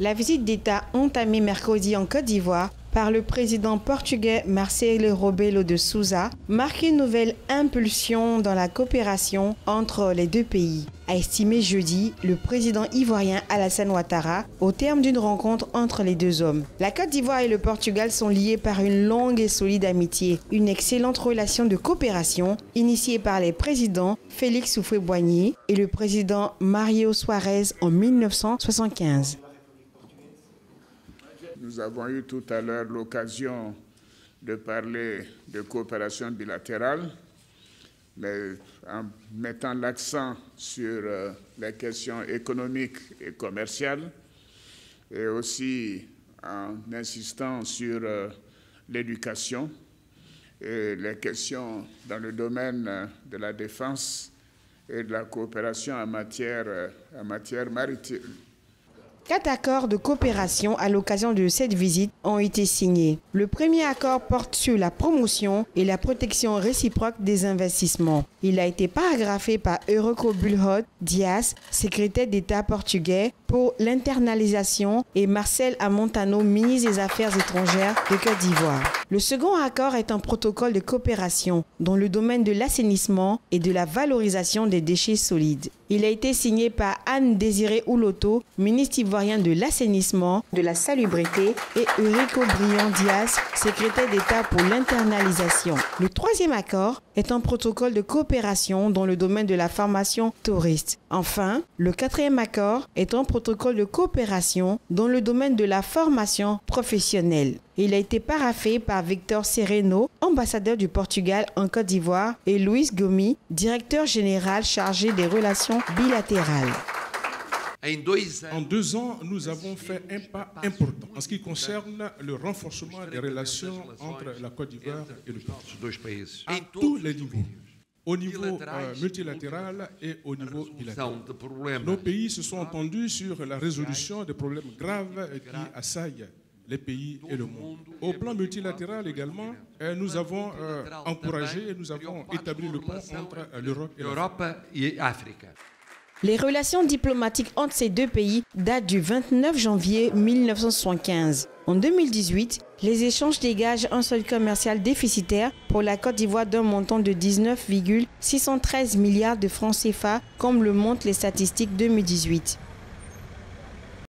La visite d'État entamée mercredi en Côte d'Ivoire par le président portugais Marcelo Rebelo de Sousa marque une nouvelle impulsion dans la coopération entre les deux pays, a estimé jeudi le président ivoirien Alassane Ouattara au terme d'une rencontre entre les deux hommes. La Côte d'Ivoire et le Portugal sont liés par une longue et solide amitié, une excellente relation de coopération initiée par les présidents Félix Houphouët-Boigny et le président Mário Soares en 1975. Nous avons eu tout à l'heure l'occasion de parler de coopération bilatérale, mais en mettant l'accent sur les questions économiques et commerciales, et aussi en insistant sur l'éducation et les questions dans le domaine de la défense et de la coopération en matière maritime. 4 accords de coopération à l'occasion de cette visite ont été signés. Le premier accord porte sur la promotion et la protection réciproque des investissements. Il a été paragraphe par Eurico Bulhões Dias, secrétaire d'État portugais pour l'internalisation, et Marcel Amontano, ministre des Affaires étrangères de Côte d'Ivoire. Le second accord est un protocole de coopération dans le domaine de l'assainissement et de la valorisation des déchets solides. Il a été signé par Anne Désiré Ouloto, ministre ivoirien de l'assainissement, de la salubrité, et Eurico Briand Dias, secrétaire d'État pour l'internalisation. Le troisième accord est un protocole de coopération dans le domaine de la formation touriste. Enfin, le quatrième accord est un protocole de coopération dans le domaine de la formation professionnelle. Il a été paraphé par Victor Sereno, ambassadeur du Portugal en Côte d'Ivoire, et Luis Gomi, directeur général chargé des relations bilatérales. En 2 ans, nous avons fait un pas important en ce qui concerne le renforcement des relations entre la Côte d'Ivoire et le Portugal, à tous les niveaux. Au niveau multilatéral et au niveau bilatéral. Nos pays se sont entendus sur la résolution des problèmes graves qui assaillent les pays et le monde. Au plan multilatéral également, nous avons encouragé et nous avons établi le pont entre l'Europe et l'Afrique. Les relations diplomatiques entre ces deux pays datent du 29 janvier 1975. En 2018, les échanges dégagent un solde commercial déficitaire pour la Côte d'Ivoire d'un montant de 19,613 milliards de francs CFA, comme le montrent les statistiques 2018.